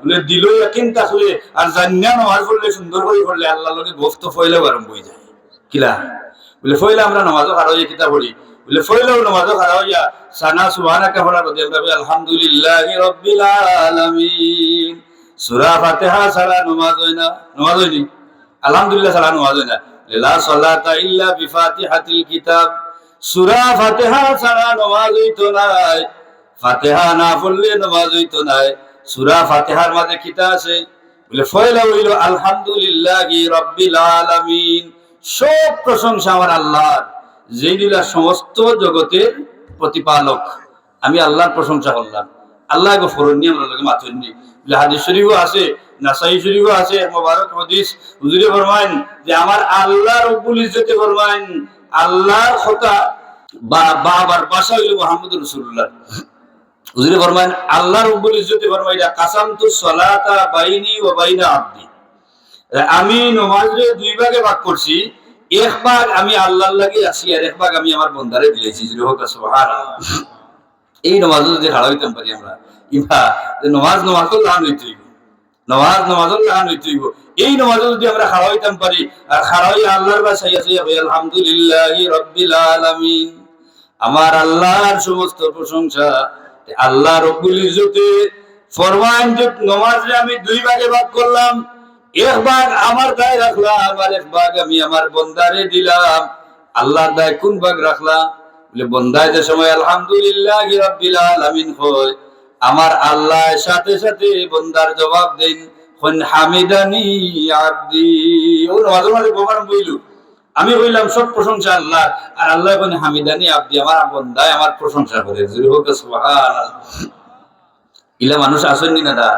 বলে দিল ইয়াকিন থাকলে আর জান্না নামাজ পড়লে সুন্দর করে পড়লে আল্লাহর লগে গোফত ফয়লা আরম্ভ হয়ে যায় কিলা বলে ফয়লা আমরা নামাজও খারাপ হয়ে কিতাব পড়ি বলে ফয়লাও নামাজও খারাপ হইয়া সানা সুবহানাকা পড়ার মধ্যে আমরা আলহামদুলিল্লাহি রাব্বিল আলামিন সূরা ফাতিহা ছাড়া নামাজ হয় না নামাজ হয়নি আলহামদুলিল্লাহ ছাড়া নামাজ হয় না লা সালাতা ইল্লা বিফাতিহাতিল কিতাব সূরা ফাতিহা ছাড়া নামাজ হইতো না ফাতিহা না পড়লে নামাজ হইতো না সূরা ফাতিহার মধ্যে কিতা আছে বলে ফয়লা হইল আলহামদুলিল্লাহি রাব্বিল আলামিন সব প্রশংসা আমার আল্লাহর যিনি সমস্ত জগতের প্রতিপালক আমি আল্লাহর প্রশংসা করলাম আল্লাহ গফুরুন নি আমরা লগে মাতুননি বলে হাদিস শরীফও আছে নাসাই শরীফও আছে মুবারক হাদিস হুজুরে ফরমায়েন যে আমার আল্লাহ রব্বুল ইজ্জতে ফরমায়েন আল্লাহর কথা বাবার ভাষা হইল মুহাম্মদুর রাসূলুল্লাহ হুজুরে ফরমায়েন আল্লাহ রব্বুল ইজ্জতে ফরমাইয়া কাসামতু সালাতা বাইনি ওয়া বাইনা আবদি আমি নামাজে দুই ভাগে ভাগ করছি এক ভাগ আমি আল্লাহর লাগি আছি আর এক ভাগ আমি আমার বান্দারে দিয়েছি সুবহানাল্লাহ এই নামাজ যদি খাড়া হইতাম পারি আমরা ইবা নামাজ লান হইতে হইব নামাজ লান হইতে হইব এই নামাজ যদি আমরা খাড়া হইতাম পারি আর খাড়া হইয়া আল্লাহর ভাষায় আছে আলহামদুলিল্লাহি রাব্বিল আলামিন আমার আল্লাহর সমস্ত প্রশংসা আল্লাহ রব্বুল ইজ্জতে ফরমান যে নামাজে আমি দুই ভাগে ভাগ করলাম এক ভাগ আমার দায় রাখলাম আর এক ভাগ আমি আমার বান্দারে দিলাম আল্লাহর দায় কোন ভাগ রাখলাম বলে বান্দায় যে সময় আলহামদুলিল্লাহি রাব্বিল আলামিন হয় আমার আল্লাহ সাথে সাথে বান্দার জবাব দেন কোন হামিদানি আব্দি ও নামাজের মধ্যে গোবার বইলু আমি বললাম সব প্রশংসা আল্লাহ আর আল্লাহ কোন হামিদানি আব্দি আমার বান্দায় আমার প্রশংসা করে সুবহানাল্লাহ ইলা মানুষ আসেননি না দা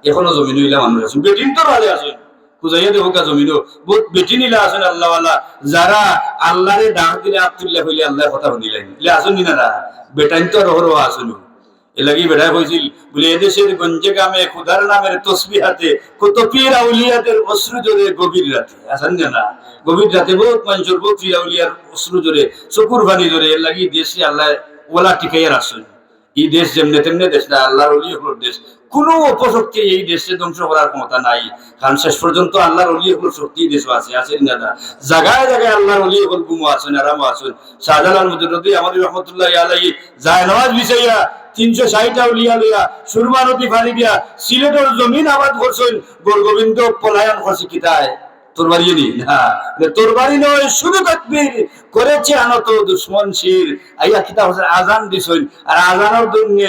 এখনো জমিন ইলা মানুষ আছেন বেটিন তো ভালো আছেন খুঁজাইয়া দেবো কা জমিনও বহুত বেটি নিলা আছেন আল্লাহওয়ালা যারা আল্লাহরে ডাক দিলে আব্দুল্লাহ হইলে আল্লাহ কথা শুনিলেন ইলে আসেন নি না বেটাইন তো রহরহ আসেন এ লাগি বেটাই হয়েছিল বলে এদেশের গঞ্জে গ্রামে খুদার নামের তসবিহাতে কত পীর আউলিয়াদের অশ্রু জোরে গভীর রাতে আসেন না গভীর রাতে বহুত মানুষের বহুত পীর আউলিয়ার অশ্রু জোরে চকুর পানি জোরে এর লাগি দেশে আল্লাহ ওলা টিকাইয়া রাখছেন এই দেশ যেমনে তেমনি দেশ না আল্লাহর ওলি হল দেশ কোনো অপশক্তি এই দেশে ধ্বংস করার ক্ষমতা নাই কারণ শেষ পর্যন্ত আল্লাহর ওলি হল শক্তি দেশ আছে আছেন না জায়গায় জায়গায় আল্লাহর ওলি হল গুমো আছেন আরামও আছেন শাহজালাল মুজাদ্দিদ আমাদের রহমতুল্লাহ আলাইহি যায় নামাজ বিছাইয়া 360 আউলিয়া লইয়া সুরমা নদী পানি দিয়া সিলেটের জমিন আবাদ করছেন গোলগোবিন্দ পলায়ন করছে কিতায় তোর বাড়ি নি না তোর বাড়ি নয় শুধু তাকবীর করেছে আনত দুশমন শির আইয়া কিতাব আজান দিছেন আর আজানের জন্য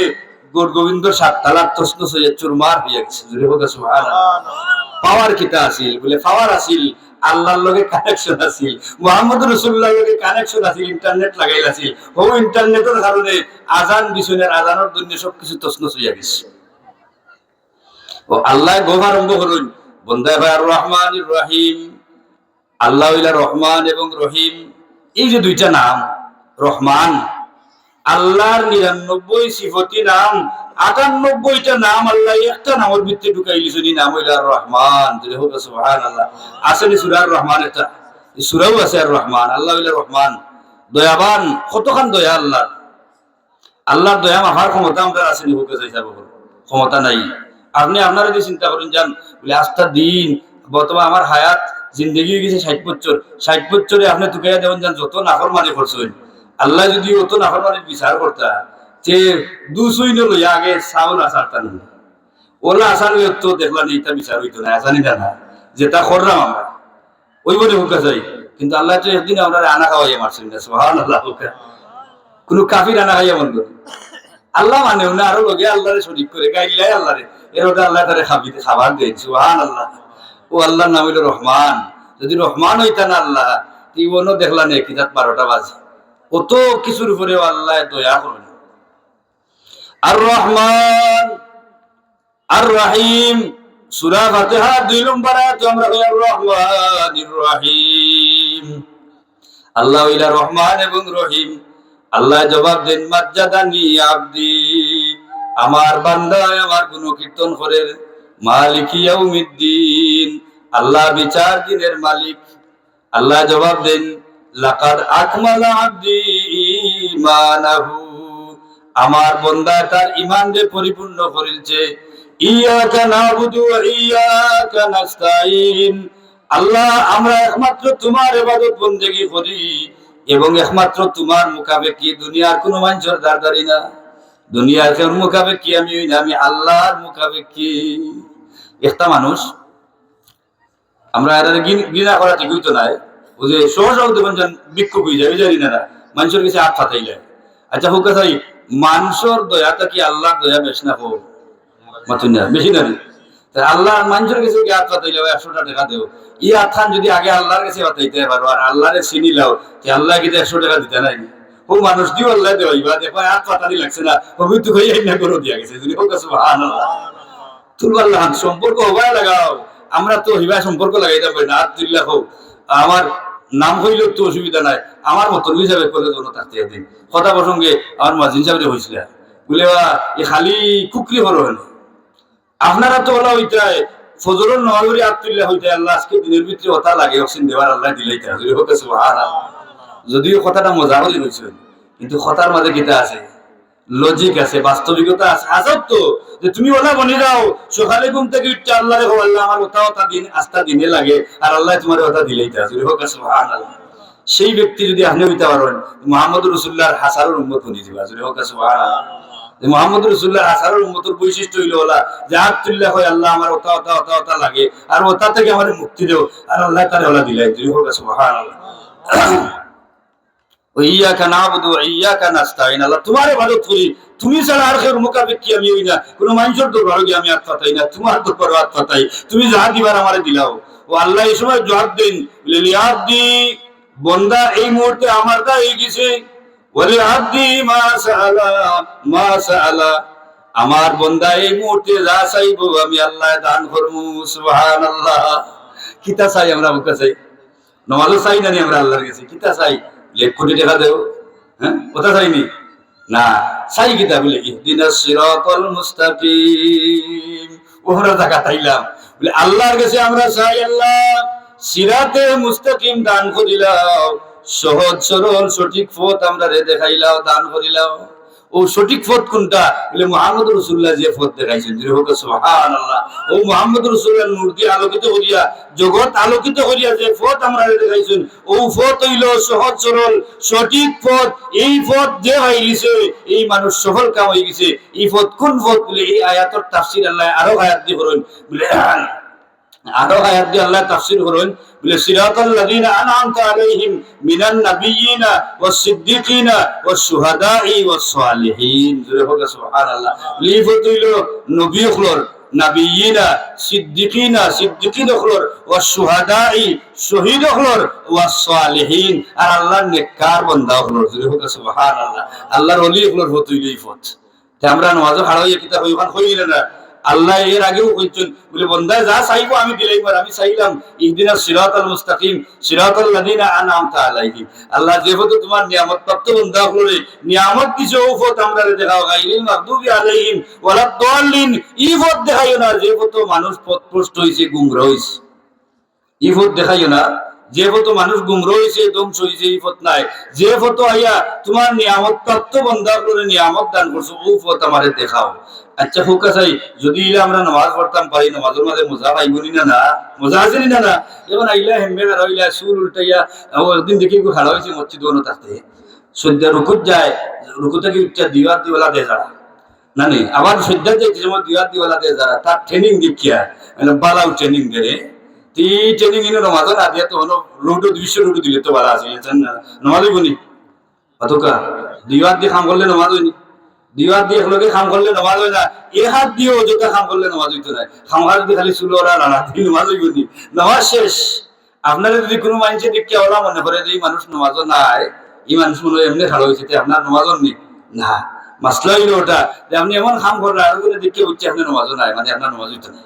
গোলগোবিন্দ 7 তালাক তসনস হয়ে চুরমার হয়ে গেছে জুরে হোক সুবহানাল্লাহ পাওয়ার কিতা আছিল বলে পাওয়ার আছিল আল্লাহর লগে কানেকশন আছিল মুহাম্মদ রাসূলুল্লাহর লগে কানেকশন আছিল ইন্টারনেট লাগাইল আছিল ও ইন্টারনেটের কারণে আজান দিছেনের আজানের জন্য সবকিছু তসনস হয়ে গেছে ও আল্লাহ গোভারম্ভ হলেন বন্দায় ভাই আর রহমানির রহিম আল্লাহ হইলা রহমান এবং রহিম এই যে দুইটা নাম রহমান আল্লাহর 99 সিফতি নাম 98টা নাম আল্লাহ একটা নামের ভিতরে ঢুকাই দিয়েছেন নাম হইলা রহমান সুবহানাল্লাহ আসলে সূরা রহমান একটা সূরাও আছে আর রহমান আল্লাহ হইলা রহমান দয়াবান কতখান দয়া আল্লাহর দয়া মাফার ক্ষমতা আমাদের আছে নি হোক যাইতা ক্ষমতা নাই আপনি আপনারা যে চিন্তা করেন যান বলে আজটা দিন বর্তমান আমার হায়াত জিন্দগি গেছে 60 বছরে আপনি তুকাইয়া দেবেন যান যত নাফরমানি করছেন আল্লাহ যদি অত নাফরমানির বিচার করতা যে দুসুই লইয়া আগে চাউল আচারটা নেই ওলা আচার তো দেখলাম এইটা বিচার হইতো না আসানি জানা যেটা করলাম আমরা ওই বলে হুকা যাই কিন্তু আল্লাহ তো একদিন আমরা আনা খাওয়াইয়া মারছেন না সুবহানাল্লাহ কোনো কাফির আনা খাইয়া বন্ধ আল্লাহ মানেও না আরো লগে আল্লাহরে শরীক করে গাইলাই আল্লাহরে এর ওটা আল্লাহ তারে খাবার দেন সুবহানাল্লাহ ও আল্লাহর নাম হইল রহমান যদি রহমান হইতা না আল্লাহ তুইও দেখলা নে কিতাব 12টা বাজে অত কিছুর উপরে আল্লাহ দয়া করেন আর রহমান আর রহিম সূরা ফাতিহা 2 নম্বর আয়াতে আমরা আর রহমানির রহিম আল্লাহ হইলা রহমান এবং রহিম আল্লাহ জবাব দেন মাজ্জাদানি আব্দি আমার বান্দা আমার গুণকীর্তন করে মালিক ইয়াউমিদ্দিন আল্লাহ বিচার দিনের মালিক আল্লাহ জবাব দেন লাকাদ আকমালা আব্দি ঈমানাহু আমার বান্দা তার ঈমান যে পরিপূর্ণ করেছে ইয়াকা নাবুদু ওয়া ইয়াকা নাস্তাইন। আল্লাহ আমরা একমাত্র তোমার ইবাদত বন্দেগী করি এবং একমাত্র তোমার মুখাপেক্ষি, দুনিয়ার কোনো মানুষের দাঁড়ারি না, দুনিয়ার কেউ মুখাপেক্ষি আমি হই না, আমি আল্লাহর মুখাপেক্ষি। একটা মানুষ আমরা ঘৃণা করা ঠিক হইতো না, ও যে সহজ দেখবেন বিক্ষোভ হয়ে যায়, জানি না মানুষের কাছে হাত ফাটাই যায়। আচ্ছা হোক কথাই, মানুষের দয়াটা কি আল্লাহর দয়া বেশ না হোক মাতুন না বেশি না? আল্লাহ মানুষের কাছে হাত ফাটাইলে 100টা টাকা দেও, ই হাত খান যদি আগে আল্লাহর কাছে ফাটাইতে পারো আর আল্লাহরে চিনি লাও, আল্লাহ কিন্তু 100 টাকা দিতে নাই। ও মানুষ দিও আল্লাহ দেওয়া দেখো হাত ফাটানি লাগছে না, পবিত্র হয়ে না করে দিয়া গেছে। যদি হোক সুবহানাল্লাহ, তুমি আল্লাহ সম্পর্ক হবাই লাগাও। আমরা তো হিবা সম্পর্ক লাগাইতে পারি না, হাত দিল্লা হোক আমার নাম হইলেও তো অসুবিধা নাই, আমার মতন হিসাবে করে জন্য থাকতে দিন। কথা প্রসঙ্গে আমার মাজিন সাহেব হয়েছিল বলে এ খালি কুকরি হলো হলো, আপনারা তো বলা হইতায় ফজরের নওয়াজুরি আত্মুল্লাহ হইতে আল্লাহ আজকে দিনের ভিতরে কথা লাগে অক্সিজেন দেওয়ার আল্লাহ দিলেই থাকে। যদিও কথাটা মজা হলে হয়েছিল, কিন্তু কথার মাঝে কিতা আছে, লজিক আছে, বাস্তবিকতা আছে। আজব তো যে তুমি ওলা বনে যাও সকালে ঘুম থেকে উঠতে আল্লাহ দেখো আল্লাহ আমার ওটা দিন আস্থা দিনে লাগে আর আল্লাহ তোমার ওটা দিলেই থাকে। সুবহানাল্লাহ, সেই ব্যক্তি যদি আপনি হইতে পারেন মুহাম্মদ রাসূলুল্লাহর হাসারুল উম্মত হয়ে যাবে। সুবহানাল্লাহ, মুহাম্মদ রাসূলুল্লাহর হাসারুল উম্মতের বৈশিষ্ট্য হইল ওলা যে আত্মুল্লাহ হয় আল্লাহ আমার ওটা লাগে আর ওটা থেকে আমার মুক্তি দেও আর আল্লাহ তারে ওলা দিলাই। সুবহানাল্লাহ, ইয়াকা নাবুদু ওয়া ইয়াকা নাস্তাইন। আল্লাহ তোমার ইবাদত করি, তুমি ছাড়া আর কেউ মুখাপেক্ষি আমি হই না, কোনো মানুষের দরবারে গিয়ে আমি হাত পাতাই না, তোমার দরবারে হাত পাতাই, তুমি যা দিবার আমারে দিলাও। ও আল্লাহ এই সময় জবাব দেন লিয়াবদি, বান্দা এই মুহূর্তে আমার দা হয়ে গেছে, ওয়ালি আবদি মা সাআলা, আমার বান্দা এই মুহূর্তে যা চাইবো আমি আল্লাহ দান করবো। সুবহানাল্লাহ, কিতা চাই আমরা মুখে চাই, নমাজও চাই না আমরা আল্লাহর কাছে, কিতা চাই 1 কোটি টাকা দেও, হ্যাঁ কথা চাইনি না, চাই কিতা বলে ইহদিনাস সিরাতাল মুস্তাকিম, ওহরা টাকা চাইলাম বলে আল্লাহর কাছে আমরা চাই আল্লাহ সিরাতে মুস্তাকিম দান করিলাও, সহজ সরল সঠিক পথ আমরা রে দেখাইলাও, দান করিলাও। ও সঠিক পথ কোনটা বলে মুহাম্মদ রাসূলুল্লাহ যে পথ দেখাইছেন। সুবহানাল্লাহ, ও মুহাম্মদ রাসূলুল্লাহর নূর দিয়ে আলোকিত করিয়া জগৎ আলোকিত করিয়া যে পথ আমরা দেখাইছেন, ও পথ হইল সহজ সরল সঠিক পথ। এই পথ যে হইছে এই মানুষ সফল কাম হয়ে গেছে। এই পথ কোন পথ বলে এই আয়াতের তাফসীর আল্লাহ আরো আয়াত দিয়ে করেন, বলে আরো আয়াত দিয়ে আল্লাহ তাফসীর করেন বলে সিরাতাল লাযিনা আনআমতা আলাইহিম মিনান নাবিয়্যিনা ওয়াস সিদ্দিকিনা ওয়াস শুহাদাই ওয়াস সালিহিন। সুবহানাল্লাহ, লিফত হইল নবী হলর, নাবিয়্যিনা সিদ্দিকিনা সিদ্দিকিন হলর, ওয়াস শুহাদাই শহীদ হলর, ওয়াস সালিহিন আর আল্লাহর নেককার বান্দা হলর। সুবহানাল্লাহ, আল্লাহর ওলি হলর হত হইল এই পথ। তে আমরা নামাজে খাড়া হইয়া কিতা হইবান হইল না, আল্লাহ এর আগেও কইছেন বলে বান্দা যা চাইবো আমি দিলাই পার। আমি চাইলাম ইহদিনাস সিরাতাল মুস্তাকিম সিরাতাল লাযিনা আনআমতা আলাইহিম, আল্লাহ যেহেতু তোমার নিয়ামত প্রাপ্ত বান্দা হলো নিয়ামত দিছো ও পথ আমরা দেখাও, গায়রিল মাগদুবি আলাইহিম ওয়ালাদ দাল্লিন, এই পথ দেখাইও না যেহেতু মানুষ পথভ্রষ্ট হইছে গুমরা হইছে, এই পথ দেখাইও না যেহেতু মানুষ গুমরা হইছে ধ্বংস হইছে, এই পথ নাই। যে পথ আইয়া তোমার নিয়ামত প্রাপ্ত বান্দা হলো নিয়ামত দান করছো ও পথ আমারে দেখাও। আচ্ছা হোক চাই যদি আমরা নামাজ পড়তাম পারি, নামাজের মাঝে মজা পাইবনি না, না মজা আছে না না? এখন আইলা হেমবে হইলা সুর উল্টাইয়া একদিন দেখি খাড়া হয়েছে মসজিদ বনো থাকতে সদ্যা রুকুত যায়, রুকু থেকে উচ্চা দিওয়ার দিওয়ালা দিয়ে যারা না নেই, আবার সদ্যা যাইতে সময় দিওয়ার দিওয়ালা দিয়ে যারা তার ট্রেনিং দেখিয়া বালাও ট্রেনিং দেরে এই ট্রেনিং এনে নামাজও না দিয়া তো হলো রোডও 200 রোড দিলে তো বালা আছে নামাজ হইবনি, অতকা দিওয়ার দিয়ে কাম করলে নামাজ হয়নি, দিওয়ার দিয়ে একলগে কাম করলে নামাজ হয় না, এ হাত দিয়ে অযথা কাম করলে নামাজ হইতো না, খামখার যদি খালি চুলো ওরা রানা দিয়ে নামাজ হইবনি, নামাজ শেষ। আপনারা যদি কোনো মানুষে দেখে ওরা মনে করে যে এই মানুষ নামাজও নাই, এই মানুষ মনে হয় এমনি খাড়া হয়েছে আপনার নামাজও নেই না, মাসলা হইলো ওটা যে আপনি এমন কাম করেন আর দেখে হচ্ছে আপনার নামাজও নাই, মানে আপনার নামাজ হইতো না।